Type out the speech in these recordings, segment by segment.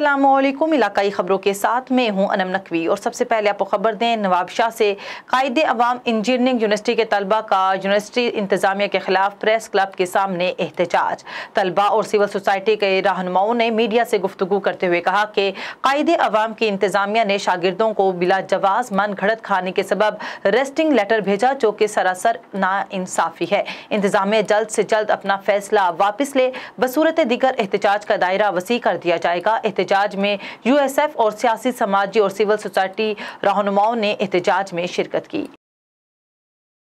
अस्सलामुअलैकुम। इलाकाई खबरों के साथ मैं हूं अनम नकवी और सबसे पहले आपको खबर दें, नवाबशाह से कायदे अवाम इंजीनियरिंग यूनिवर्सिटी के तलबा का यूनिवर्सिटी इंतजामिया के खिलाफ प्रेस क्लब के सामने एहतजाज। तलबा और सिविल सोसाइटी के रहनुमाओं ने मीडिया से गुफ्तगू करते हुए कहा कि कायदे अवाम की इंतजामिया ने शागिर्दों को बिला जवाज मन घड़त खाने के सबब रेस्टिंग लेटर भेजा, जो कि सरासर नाइंसाफी है। इंतजामिया जल्द से जल्द अपना फैसला वापस ले, बसूरत दिगर एहतजाज का दायरा वसी कर दिया जाएगा। एहतजाज में यूएसएफ और सियासी, समाजी और सिविल सोसाइटी रहनुमाओं ने एहतजाज में शिरकत की।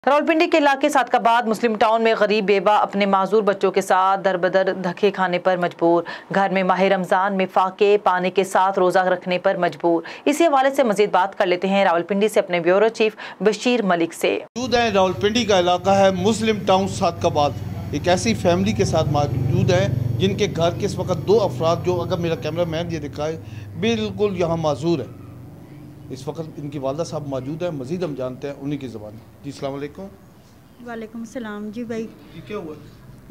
रावलपिंडी के इलाके सादकाबाद मुस्लिम टाउन में गरीब बेवा अपने माजूर बच्चों के साथ दरबदर धक्के खाने पर मजबूर। घर में माह रमजान में फाके पानी के साथ रोजा रखने पर मजबूर। इसी हवाले से मजीद बात कर लेते हैं रावलपिंडी से अपने ब्यूरो चीफ बशीर मलिक से। रावलपिंडी का इलाका है मुस्लिम टाउन सादकाबाद। एक ऐसी फैमिली के साथ मौजूद है जिनके घर के इस वक्त 2 अफराद, जो अगर मेरा कैमरा मैन ये दिखाए, बिल्कुल यहाँ माजूर है। इस वक्त इनकी वालदा साहब मौजूद है, मज़ीद हम जानते हैं उन्हीं की ज़बान। जी अस्सलाम वालेकुम। वालेकुम सलाम। जी भाई, ये क्या हुआ?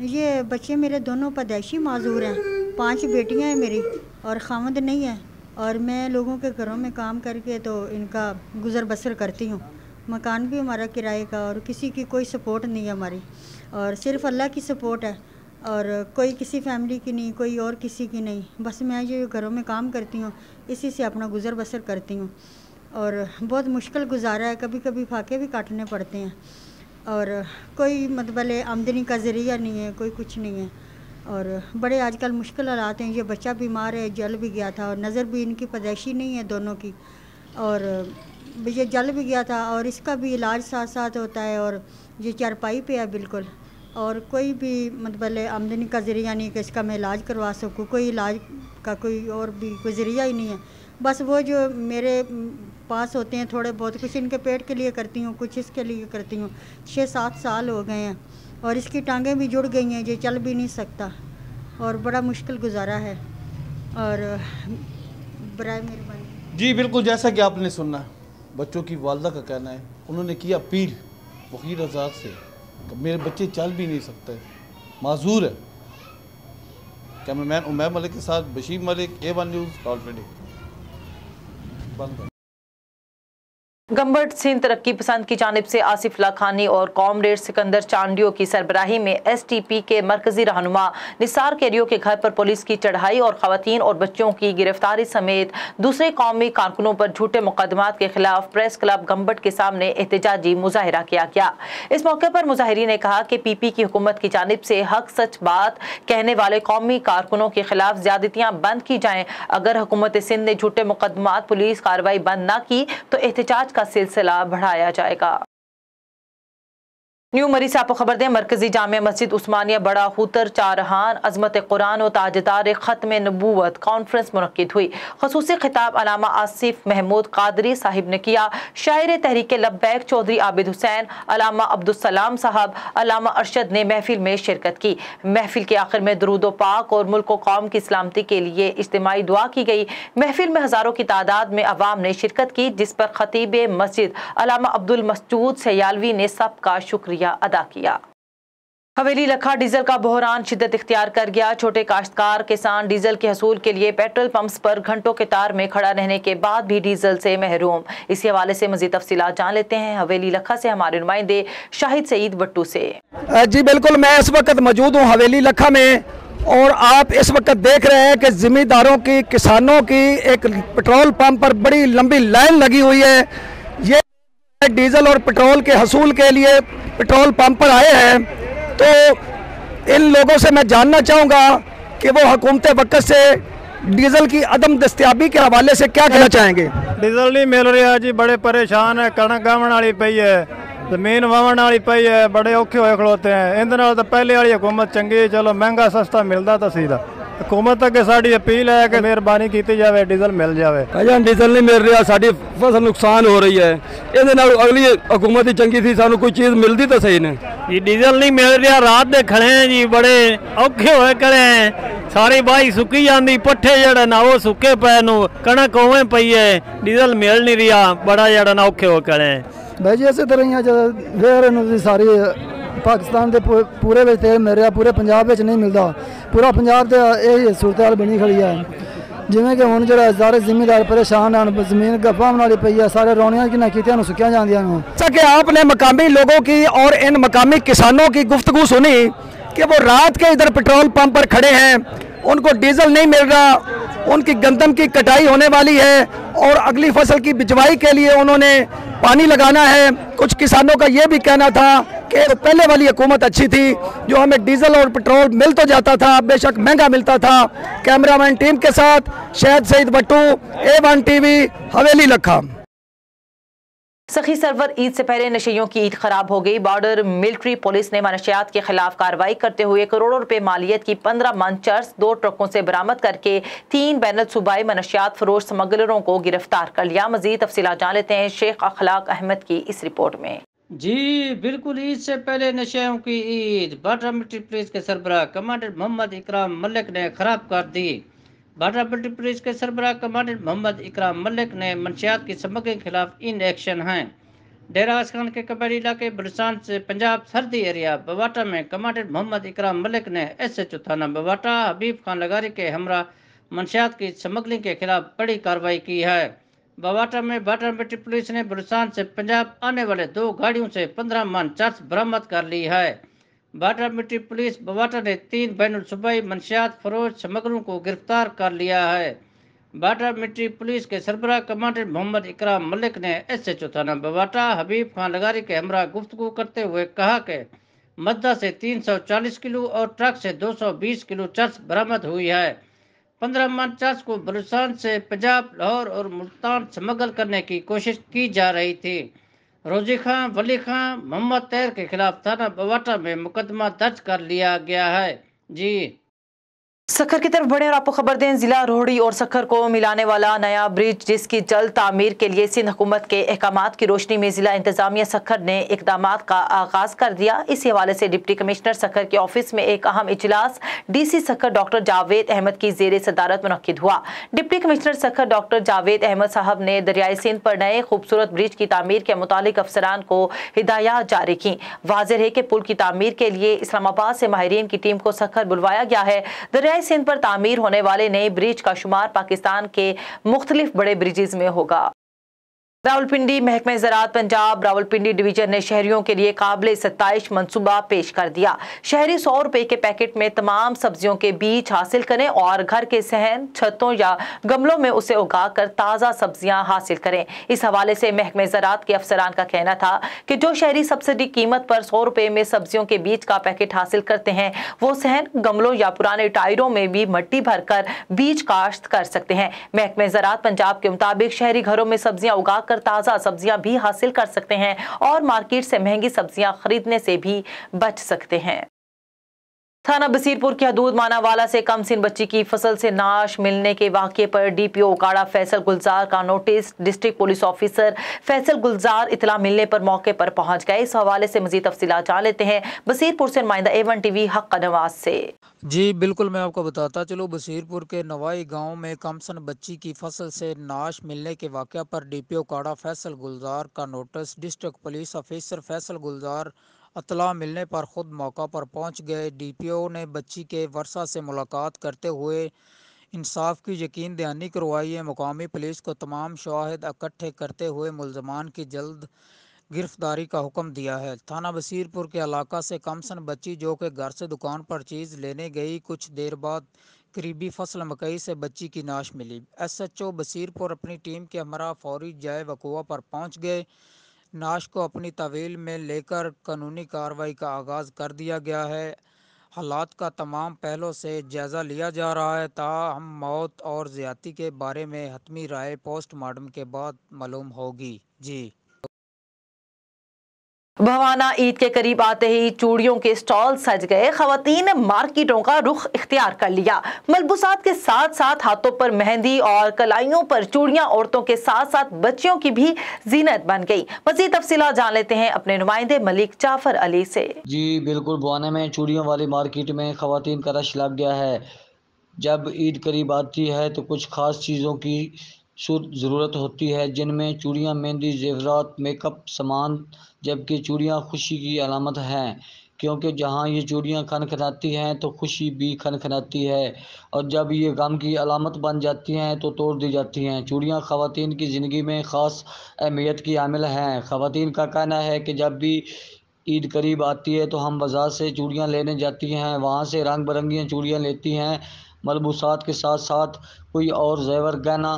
ये बच्चे मेरे दोनों पैदाइशी माजूर हैं। 5 बेटियां हैं मेरी और खामद नहीं है, और मैं लोगों के घरों में काम करके तो इनका गुज़र बसर करती हूँ। मकान भी हमारा किराए का, और किसी की कोई सपोर्ट नहीं है हमारी, और सिर्फ अल्लाह की सपोर्ट है, और कोई किसी फैमिली की नहीं, कोई और किसी की नहीं। बस मैं जो घरों में काम करती हूँ इसी से अपना गुज़र बसर करती हूँ, और बहुत मुश्किल गुजारा है। कभी कभी फाके भी काटने पड़ते हैं, और कोई मतलब आमदनी का ज़रिया नहीं है, कोई कुछ नहीं है, और बड़े आजकल मुश्किल हालात हैं। ये बच्चा बीमार है, जल भी गया था, और नज़र भी इनकी पैदाइशी नहीं है दोनों की, और ये जल भी गया था, और इसका भी इलाज साथ साथ होता है, और ये चारपाई पे है बिल्कुल, और कोई भी मतलब आमदनी का ज़रिया नहीं कि इसका मैं इलाज करवा सकूँ। कोई इलाज का कोई और भी कोई ज़रिया ही नहीं है। बस वो जो मेरे पास होते हैं थोड़े बहुत, कुछ इनके पेट के लिए करती हूँ, कुछ इसके लिए करती हूँ। 6-7 साल हो गए हैं, और इसकी टांगें भी जुड़ गई हैं, ये चल भी नहीं सकता, और बड़ा मुश्किल गुजारा है। और बराए मेहरबानी। जी बिल्कुल, जैसा कि आपने सुना, बच्चों की वालदा का कहना है, उन्होंने की अपील वकील आज़ाद से, मेरे बच्चे चल भी नहीं सकते, माजूर है। कैमरामैन उमैर मलिक के साथ बशीर मलिक, A1 न्यूज़ रावलपिंडी। गंबट सिंध तरक्की पसंद की जानिब से आसिफ लाखानी और कॉमरेड सिकंदर चांडियों की सरबराही में STP के मरकजी रहनुमा निसार केरियो के घर पर पुलिस की चढ़ाई और खवातीन और बच्चों की गिरफ्तारी समेत दूसरे कौमी कारकुनों पर झूठे मुकदमात के खिलाफ प्रेस क्लब गंबट के सामने एहतजाजी मुजाहिरा किया गया। इस मौके पर मुजाहिरीन ने कहा कि PP की हुकूमत की जानिब से हक सच बात कहने वाले कौमी कारकुनों के खिलाफ ज्यादतियां बंद की जाएं। अगर हुकूमत सिंध ने झूठे मुकदमात पुलिस कार्रवाई बंद न की तो एहतजाज का सिलसिला बढ़ाया जाएगा। न्यू मरी से आपको खबर दें, मरकजी जामिया मस्जिद उस्मानिया बड़ा हुतर चारहान अजमत कुरान और ताजदार खत्म नबूवत कॉन्फ्रेंस मुनक्किद हुई। खसूसी खिताब अलामा आसिफ महमूद कादरी साहिब ने किया। शायर तहरीक लब्बैक चौधरी आबिद हुसैन, अलामा अब्दुस्सलाम साहब, अलामा अरशद ने महफिल में शिरकत की। महफिल के आखिर में दुरूद पाक और मुल्क व कौम की सलामती के लिए इज्तिमाई दुआ की गई। महफिल में हजारों की तादाद में अवाम ने शिरकत की, जिस पर खतीब मस्जिद अलामा अब्दुल मसूद सयालवी ने सबका शुक्रिया अदा किया। हवेली लखा डीजल का बहरान शिद्दत इख्तियार कर गया। छोटे काश्तकार किसान डीजल के हसूल के लिए पेट्रोल पंप्स पर घंटों कतार में खड़ा रहने के बाद भी डीजल से महरूम। इसी हवाले से मजीद तफसीलात जान लेते हैं हवेली लखा से हमारे नुमाइंदे शाहिद सईद बट्टू से। जी बिल्कुल, मैं इस वक्त मौजूद हूँ हवेली लखा में, और आप इस वक्त देख रहे हैं कि जिम्मेदारों की, किसानों की एक पेट्रोल पंप पर बड़ी लंबी लाइन लगी हुई है। ये डीजल और पेट्रोल के हसूल के लिए पेट्रोल पंप पर आए हैं। तो इन लोगों से मैं जानना चाहूँगा कि वो हुकूमत वक्त से डीजल की अदम दस्तयाबी के हवाले से क्या कहना चाहेंगे। डीजल नहीं मिल रहा जी, बड़े परेशान है। कणक गावन वाली पई है, जमीन वावन वाली पई है, बड़े औखे होए खड़ोते हैं। इन तो पहले वाली हुकूमत चंगी, चलो महंगा सस्ता मिलता तो सीधा। हुकूमत अगे साड़ी अपील है कि मेहरबानी की जाए, डीजल मिल जाए। भाईजान डीजल नहीं मिल रहा, साड़ी फसल नुकसान हो रही है। अगली हुकूमत ही चंगी थी, सानू कोई चीज़ मिलती तो सही नहीं जी। डीजल नहीं मिल रहा, रात दे खड़े हैं जी, बड़े औखे होए खड़े हैं। सारी बाई सुकी जाती, पट्ठे जड़े ना वो सुके पे, कणक उवें पई है, डीजल मिल नहीं रहा, बड़ा जड़ा ना औखे हो खड़े हैं। भाई जी इस तरह ही सारी पाकिस्तान के पूरे तेल मिल रहा, पूरे पंजाब नहीं मिलता। पूरा पंजाब तो यही सूरत हाल बनी खड़ी है। ਜਿਵੇਂ ਕਿ ਹੁਣ ਜਿਹੜਾ ਸਾਰੇ ਜ਼ਿਮੀਂਦਾਰ ਪਰੇशान ਹਨ, ਜ਼ਮੀਨ ਗਫਾਉਣ ਵਾਲੀ ਪਈ ਹੈ, ਸਾਰੇ ਰੌਣੀਆਂ की ਕੀਤਿਆਂ ਨੂੰ ਸੁੱਕਿਆ ਜਾਂਦੀਆਂ ਨੇ। जैसा कि आपने मकामी लोगों की और इन मकामी किसानों की गुफ्तगू सुनी कि वो रात के इधर पेट्रोल पंप पर खड़े हैं, उनको डीजल नहीं मिल रहा, उनकी गंदम की कटाई होने वाली है और अगली फसल की बिचवाई के लिए उन्होंने पानी लगाना है। कुछ किसानों का ये भी कहना था कि पहले वाली हुकूमत अच्छी थी, जो हमें डीजल और पेट्रोल मिल तो जाता था, बेशक महंगा मिलता था। कैमरामैन टीम के साथ शहद सईद भट्टू, A1 TV, हवेली लखा। सखी सरवर ईद से पहले नशेइयों की ईद खराब हो गई। बॉर्डर मिलिट्री पुलिस ने मनशियात के खिलाफ कार्रवाई करते हुए करोड़ों रुपए मालियत की 15 मन चर्स 2 ट्रकों से बरामद करके 3 बैनुल सूबाई मनशियात फरोश स्मगलरों को गिरफ्तार कर लिया। मजीद तफसीलात जान लेते हैं शेख अखलाक अहमद की इस रिपोर्ट में। जी बिल्कुल, ईद से पहले नशेइयों की ईद बॉर्डर मिलिट्री पुलिस के सरबराह कमांडेंट मोहम्मद इकराम मलिक ने खराब कर दी। बॉर्डर मिलिट्री पुलिस के सरबराह कमांडेंट मोहम्मद इकराम मलिक ने मंशियात की स्मगलिंग के खिलाफ इन एक्शन हैं। डेरा खान के कबाड़ी इलाके बलुचिस्तान से पंजाब सरहदी एरिया बवाटा में कमांडेंट मोहम्मद इकराम मलिक ने SHO थाना बवाटा हबीब खान लगारी के हमरा मंशियात की स्मगलिंग के खिलाफ बड़ी कार्रवाई की है। बवाटा में बॉर्डर मिलिट्री पुलिस ने बलुचिस्तान से पंजाब आने वाले 2 गाड़ियों से 15 मन चर्स बरामद कर ली है। बॉर्डर मिलिट्री पुलिस बवाटा ने 3 बैनुल सूबाई मंशियात फरोश स्मगलरों को गिरफ्तार कर लिया है। बॉर्डर मिलिट्री पुलिस के सरबराह कमांडेंट मोहम्मद इकराम मलिक ने SHO थाना बवाटा हबीब खान लगारी के हमरा गुफ्तगू करते हुए कहा कि मद्दा से 340 किलो और ट्रक से 220 किलो चर्स बरामद हुई है। 15 मन चर्स को बलुचिस्तान से पंजाब, लाहौर और मुल्तान स्मगल करने की कोशिश की जा रही थी। रोजी खां, वली खां, मोहम्मद तैर के खिलाफ थाना बवाटा में मुकदमा दर्ज कर लिया गया है। जी सखर की तरफ बढ़े और आपको खबर दें, जिला रोहड़ी और सखर को मिलाने वाला नया ब्रिज जिसकी जल्द तामीर के लिए सिंध हुकूमत के अहकामात की रोशनी में जिला इंतजामिया सखर ने इकदामात का आगाज कर दिया। इसी हवाले से डिप्टी कमिश्नर सखर के ऑफिस में एक अहम इजलास DC सखर डॉक्टर जावेद अहमद की जेर सदारत मुनक्किद हुआ। Deputy commissioner Sukkur doctor Javed Ahmed साहब ने दरियाई सिंध पर नए खूबसूरत ब्रिज की तामीर के मुतालिक अफसरान को हिदायत जारी की। वाज़ेह है कि पुल की तामीर के लिए इस्लामाबाद से माहिरीन की टीम को सखर बुलवाया गया है। सिंध पर तामीर होने वाले नए ब्रिज का शुमार पाकिस्तान के मुख्तलिफ बड़े ब्रिजेज में होगा। रावलपिंडी महकमे ज़राअत पंजाब रावलपिंडी डिवीजन ने शहरियों के लिए काबिल सत्ताइश मनसूबा पेश कर दिया। शहरी 100 रुपए के पैकेट में तमाम सब्जियों के बीज हासिल करें और घर के सहन, छतों या गमलों में उसे उगाकर ताज़ा सब्जियां हासिल करें। इस हवाले से महकमे ज़राअत के अफसरान का कहना था कि जो शहरी सब्सिडी कीमत पर 100 रुपए में सब्जियों के बीज का पैकेट हासिल करते हैं वो सहन, गमलों या पुराने टायरों में भी मिट्टी भरकर बीज काश्त कर सकते हैं। महकमे ज़राअत पंजाब के मुताबिक शहरी घरों में सब्जियां उगाकर ताज़ा सब्जियां भी हासिल कर सकते हैं और मार्केट से महंगी सब्जियां खरीदने से भी बच सकते हैं। थाना बसीरपुर की हदूद मानावाला से कमसिन बच्ची की फसल से नाश मिलने के वाक़े पर DPO उकाड़ा फैसल गुलजार का notice. District police officer Faisal Gulzar इतला मिलने पर मौके पर पहुंच गए। इस हवाले से मजीद तफसीलात जान लेते हैं बसीरपुर से नुमाइंदा A1 TV हक नवाज से। जी बिल्कुल, मैं आपको बताता चलूँ, बसीरपुर के नवाई गांव में कमसन बच्ची की फसल से नाश मिलने के वाक़े पर DPO उकाड़ा फैसल गुलजार का notice. District police officer Faisal Gulzar इत्तला मिलने पर ख़ुद मौका पर पहुंच गए। DPO ने बच्ची के वर्षा से मुलाकात करते हुए इंसाफ की यकीन दहानी करवाई है। मुकामी पुलिस को तमाम शवाहिद इकट्ठे करते हुए मुलजमान की जल्द गिरफ्तारी का हुक्म दिया है। थाना बसीरपुर के इलाका से कमसन बच्ची जो कि घर से दुकान पर चीज़ लेने गई, कुछ देर बाद करीबी फसल मकई से बच्ची की नाश मिली। SHO बसीरपुर अपनी टीम के हमरा फौरी जाए वक़ुआ पर पहुंच गए। नाश को अपनी तवील में लेकर कानूनी कार्रवाई का आगाज़ कर दिया गया है। हालात का तमाम पहलों से जायज़ा लिया जा रहा है। ताहम मौत और ज़्यादती के बारे में हतमी राय पोस्टमार्टम के बाद मालूम होगी। जी भवाना ईद के करीब आते ही चूड़ियों के स्टॉल सज गए। खवातीन मार्केटों का रुख इख्तियार कर लिया। मलबूसात के साथ साथ हाथों पर मेहंदी और कलाइयों पर चूड़ियां औरतों के साथ साथ बच्चियों की भी जीनत बन गई। मज़ीद तफसीलात जान लेते हैं अपने नुमाइंदे मलिक जाफर अली से। जी बिल्कुल, भवाना में चूड़ियों वाली मार्केट में खवातीन का रश लग गया है। जब ईद करीब आती है तो कुछ ख़ास चीज़ों की ज़रूरत होती है, जिनमें चूड़ियाँ, मेहंदी, जेवरात, मेकअप सामान, जबकि चूड़ियाँ खुशी की अलामत हैं। क्योंकि जहाँ ये चूड़ियाँ खनखनाती हैं तो खुशी भी खनखनाती है, और जब ये गम की अलामत बन जाती हैं तो तोड़ दी जाती हैं। चूड़ियाँ ख़वातीन की ज़िंदगी में ख़ास अहमियत की हामिल हैं। ख़वातीन का कहना है कि जब भी ईद करीब आती है तो हम बाज़ार से चूड़ियाँ लेने जाती हैं, वहाँ से रंग बिरंगी चूड़ियाँ लेती हैं। मलबूसात के साथ साथ कोई और ज़ेवर गहना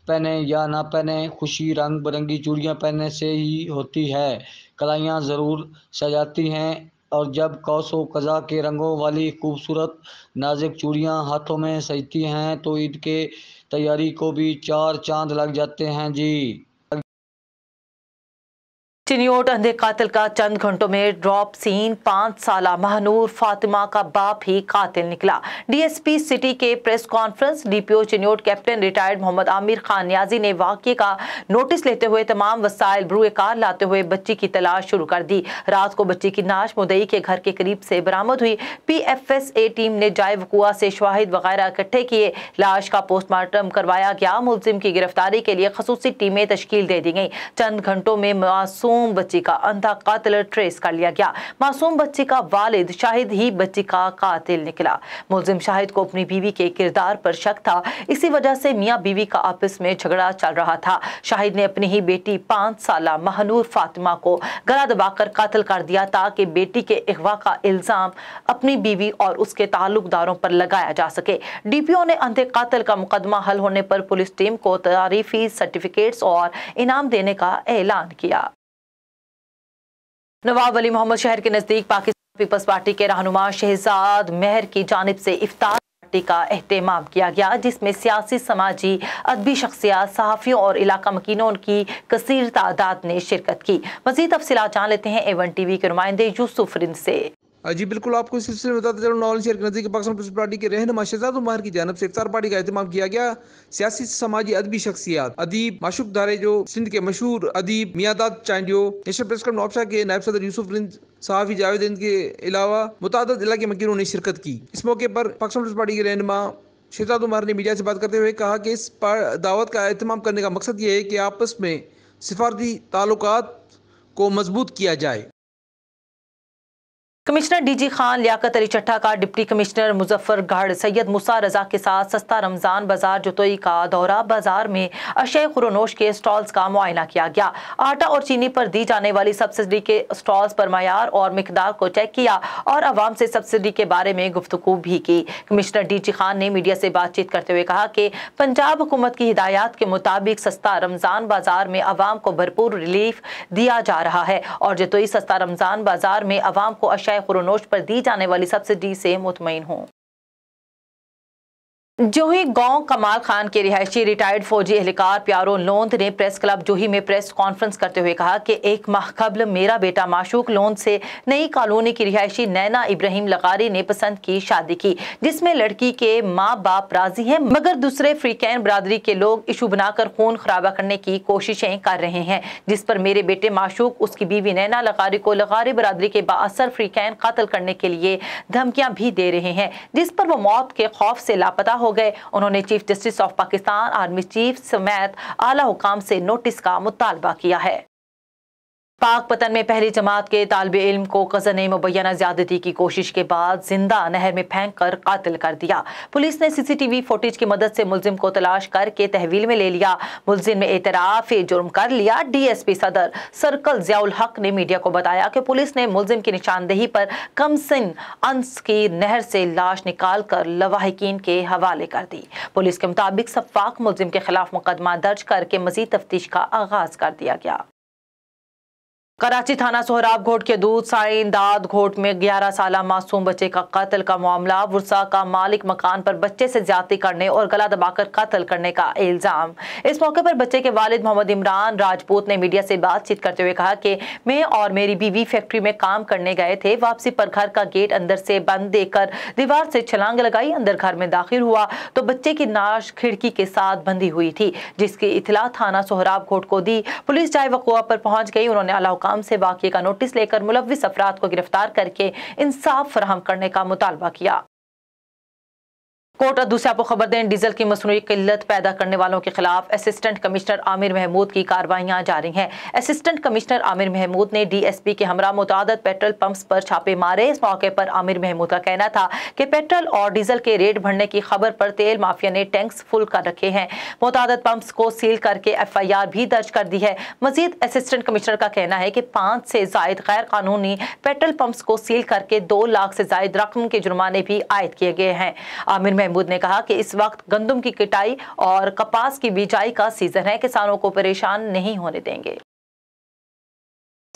पहने या ना पहने, खुशी रंग बिरंगी चूड़ियाँ पहनने से ही होती है। कलाइयाँ ज़रूर सजाती हैं, और जब कौसो कज़ा के रंगों वाली खूबसूरत नाजुक चूड़ियाँ हाथों में सजती हैं तो ईद के तैयारी को भी 4 चांद लग जाते हैं जी। चिन्योट अंधे कातिल का चंद घंटों में ड्रॉप सीन। 5 साला महनूर फातिमा का बाप ही कातिल निकला। डीएसपी सिटी के press conference. DPO Chiniot captain retired Muhammad Aamir Khan Niazi ने वाकये का नोटिस लेते हुए तमाम वसाइल ब्रुए कार लाते हुए बच्ची की तलाश शुरू कर दी। रात को बच्ची की नाश मुदई के घर के करीब से बरामद हुई। PFSA टीम ने जाए वकुआ से शवाहिद वगैरह इकट्ठे किए। लाश का पोस्टमार्टम करवाया गया। मुलजिम की गिरफ्तारी के लिए खसूसी टीमें तश्कील दे दी गई। चंद घंटों में मासूम बच्ची का अंधा कातिल ट्रेस कर लिया गया। मासूम बच्ची का वालिद शाहिद ही बच्ची का कातिल निकला। मुलजिम शाहिद को अपनी बीवी के किरदार पर शक था, इसी वजह से मियां बीवी का आपस में झगड़ा चल रहा था। शाहिद ने अपनी ही बेटी 5 साला महनूर फातिमा को गला दबाकर कातिल कर दिया ताकि बेटी के अगवा का इल्जाम अपनी बीवी और उसके ताल्लुकदारों पर लगाया जा सके। डीपीओ ने अंधे कातिल का मुकदमा हल होने पर पुलिस टीम को तारीफी सर्टिफिकेट्स और इनाम देने का ऐलान किया। नवाब वली मोहम्मद शहर के नजदीक पाकिस्तान पीपल्स पार्टी के रहनुमा शहजाद मेहर की जानिब से इफ्तार पार्टी का एहतमाम किया गया, जिसमें सियासी, समाजी, अदबी शख्सियत, सहाफ़ियों और इलाका मकीनों की कसीर तादाद ने शिरकत की। मज़ीद तफसीलात जान लेते हैं A1 TV के नुमाइंदे यूसुफ रिंद से। जी बिल्कुल, आपको इस सिलसिले में बताते चलो नॉलेज शेयर के नज़दीक पाकिस्तान पीपल्स पार्टी के रहनुमा शहजाद उमर की जानिब से इफ्तार पार्टी का एहतमाम किया गया। सियासी, समाजी, अदबी शख्सियत, अदीब माशूक दारे जो सिंध के मशहूर अदीब Miandad Chandio, national press club Nawabshah के नायब सदर यूसुफ रिंद, सहाफ़ी जावेद रिंद के अलावा मुतादिद इलाके मकीनों ने शिरकत की। इस मौके पर पाकिस्तान पीपल्स पार्टी के रहनुमा शहजाद उमर ने मीडिया से बात करते हुए कहा कि इस दावत का एहतमाम करने का मकसद ये है कि आपस में सिफारती ताल्लुकात को मजबूत किया जाए। कमिश्नर डीजी खान लियाकत अली चट्टा का डिप्टी कमिश्नर मुजफ्फरगढ़ सैयद मूसा रजा के साथ सस्ता रमजान बाजार जुतोई का दौरा। बाजार में अशय खुरोनोश के स्टॉल्स का मुआयना किया गया। आटा और चीनी पर दी जाने वाली सब्सिडी के स्टॉल्स पर मयार और मिकदार को चेक किया और आवाम से सब्सिडी के बारे में गुफ्तगू भी की। कमिश्नर डीजी खान ने मीडिया से बातचीत करते हुए कहा कि पंजाब हुकूमत की हिदायत के मुताबिक सस्ता रमजान बाजार में आवाम को भरपूर रिलीफ दिया जा रहा है और जुतोई सस्ता रमजान बाजार में आवाम को अशय खुरोनोश पर दी जाने वाली सब्सिडी से मुतमईन हूं। जोही गांव कमाल खान के रिहायशी रिटायर्ड फौजी एहलकार प्यारो लोंद ने प्रेस क्लब जोही में प्रेस कॉन्फ्रेंस करते हुए कहा कि 1 माह कबल मेरा बेटा माशूक लोंद से नई कॉलोनी की रिहायशी नैना इब्राहिम लगारी ने पसंद की शादी की, जिसमें लड़की के माँ बाप राजी हैं, मगर दूसरे फ्रीकैन बरादरी के लोग इशू बनाकर खून खराबा करने की कोशिशें कर रहे हैं, जिस पर मेरे बेटे माशूक उसकी बीवी नैना लगारी को लगारी बरादरी के बाअसर फ्रीकैन कत्ल करने के लिए धमकियां भी दे रहे हैं, जिस पर वो मौत के खौफ से लापता हो गए। उन्होंने chief justice of Pakistan, army chief समेत आला हुकाम से नोटिस का मुतालबा किया है। पाकपतन में पहली जमात के तालिब इल्म को कज़न मुबैना ज्यादती की कोशिश के बाद जिंदा नहर में फेंक कर कातिल कर दिया। पुलिस ने CCTV फुटेज की मदद से मुलजिम को तलाश करके तहवील में ले लिया। मुलजिम ने एतराफ जुर्म कर लिया। DSP सदर सर्कल ज़ियाउल हक ने मीडिया को बताया कि पुलिस ने मुलजिम की निशानदेही पर कमसिन अंस की नहर से लाश निकाल कर लवाहिकीन के हवाले कर दी। पुलिस के मुताबिक सफाक मुलजिम के खिलाफ मुकदमा दर्ज करके मजीद तफ्तीश का आगाज कर दिया गया। कराची थाना सोहराब घोट के दूध साइन दाद घोट में 11 साला मासूम बच्चे का कत्ल का मामला। वुरसा का मालिक मकान पर बच्चे से ज्यादती करने और गला दबाकर कत्ल करने का इल्जाम। इस मौके पर बच्चे के वालिद मोहम्मद इमरान राजपूत ने मीडिया से बातचीत करते हुए कहा कि मैं और मेरी बीवी फैक्ट्री में काम करने गए थे। वापसी पर घर का गेट अंदर से बंद देखकर दीवार से छलांग लगाई। अंदर घर में दाखिल हुआ तो बच्चे की नाश खिड़की के साथ बंधी हुई थी, जिसकी इतला थाना सोहराब घोट को दी। पुलिस जाए वक़ुआ पर पहुंच गई। उन्होंने आला काम से वाक़ये का नोटिस लेकर मुलव्विस अफराद को गिरफ्तार करके इंसाफ फराहम करने का मुतालबा किया। कोट दूसरे आपको खबर दें, डीजल की मसनूई किल्लत पैदा करने वालों के खिलाफ असिस्टेंट कमिश्नर आमिर महमूद की कार्रवाइयां जारी हैं। असिस्टेंट कमिश्नर आमिर महमूद ने डीएसपी के हमरा मुतादद पेट्रोल पंप्स पर छापे मारे। इस मौके पर आमिर महमूद का कहना था कि पेट्रोल और डीजल के रेट बढ़ने की खबर पर तेल माफिया ने टैंक्स फुल कर रखे हैं। मुतादद पंप्स को सील करके FIR भी दर्ज कर दी है। मजीद असिस्टेंट कमिश्नर का कहना है कि 5 से जायद गैर कानूनी पेट्रोल पंप्स को सील करके 2 लाख से जायद रकम के जुर्माने भी आयद किए गए हैं। आमिर महमूद ने कहा कि इस वक्त गंदम की कटाई और कपास की बिजाई का सीजन है, किसानों को परेशान नहीं होने देंगे।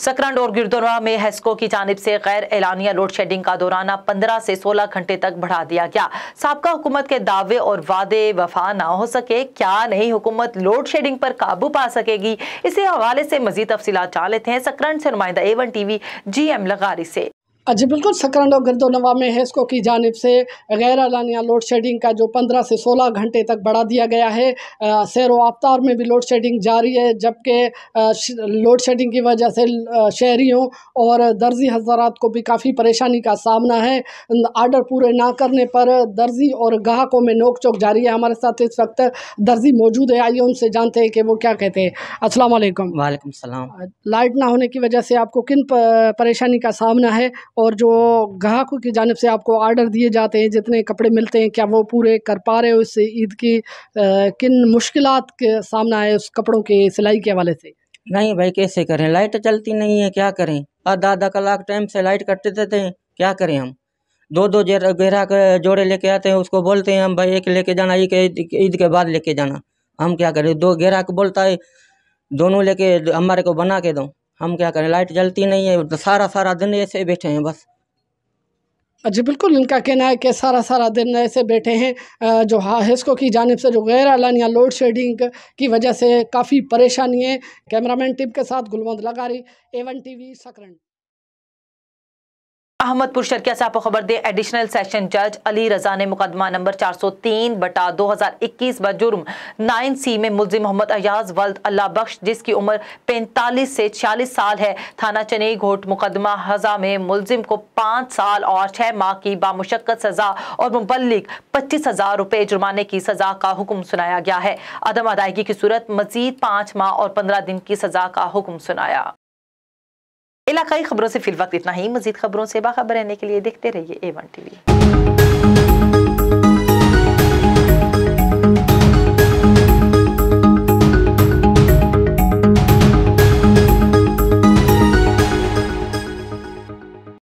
सकरंद और गिरदोनवा में हेस्को की जानिब से गैर एलानिया लोड शेडिंग का दौराना 15 से 16 घंटे तक बढ़ा दिया गया। साबका हुकूमत के दावे और वादे वफा ना हो सके, क्या नई हुकूमत लोड शेडिंग पर काबू पा सकेगी? इसी हवाले से मजीद तफसीलात जान लेते हैं सकरंद से नुमाइंदा A1 TV GM लगारी से। जी बिल्कुल, सकरंद और गिरदोनवा में हेस्को की जानिब से गैर एलानिया लोड शेडिंग का जो 15 से 16 घंटे तक बढ़ा दिया गया है। सैर व आफ्तार में भी लोड शेडिंग जारी है, जबकि लोड शेडिंग की वजह से शहरियों और दर्जी हज़रात को भी काफ़ी परेशानी का सामना है। आर्डर पूरे ना करने पर दर्जी और ग्राहकों में नोक चोक जारी है। हमारे साथ इस वक्त दर्जी मौजूद है, आइए उनसे जानते हैं कि वो क्या कहते हैं। अस्सलाम वालेकुम। वालेकुम सलाम। लाइट ना होने की वजह से आपको किन परेशानी का सामना है, और जो ग्राहकों की जानिब से आपको आर्डर दिए जाते हैं, जितने कपड़े मिलते हैं, क्या वो पूरे कर पा रहे हो? इससे ईद की किन मुश्किलात के सामना है उस कपड़ों की सिलाई के हवाले से? नहीं भाई, कैसे करें, लाइट चलती नहीं है, क्या करें। आधा कलाक टाइम से लाइट कटते देते हैं, क्या करें हम। 2-2 ग्राहक जोड़े लेके आते हैं, उसको बोलते हैं हम भाई एक लेके जाना, एक ईद के बाद लेके जाना। हम क्या करें, 2 ग्राहक बोलता है दोनों लेके हमारे को बना के दो, हम क्या करें। लाइट जलती नहीं है, तो सारा दिन ऐसे बैठे हैं बस। जी बिल्कुल, इनका कहना है कि सारा दिन ऐसे बैठे हैं। जो हेस्को की जानिब से जो गैर एलानिया लोड शेडिंग की वजह से काफ़ी परेशानी है। कैमरामैन टिप के साथ गुलवंत लगारी, A1 TV सकरंद। अहमदपुर शर्किया से आपको खबर दे, एडिशनल सेशन जज अली रजा ने मुकदमा नंबर 403/2021 बजुर्म 9C में मुल्जिम मोहम्मद अयाज वल्द अल्लाह बख्श, जिसकी उम्र 45 से 46 साल है, थाना चेन्नई घोट मुकदमा हजा में मुल्जिम को 5 साल और 6 माह की बामुशक्कत सजा और मुबल्लिग 25,000 रुपए जुर्माने की सजा का हुक्म सुनाया गया है। अदम अदायगी की सूरत मजीद 5 माह और 15 दिन की सजा का हुक्म सुनाया। इलाकाई खबरों से फिलवक्त इतना ही। मजीद खबरों से बाखबर रहने के लिए देखते रहिए A1 TV।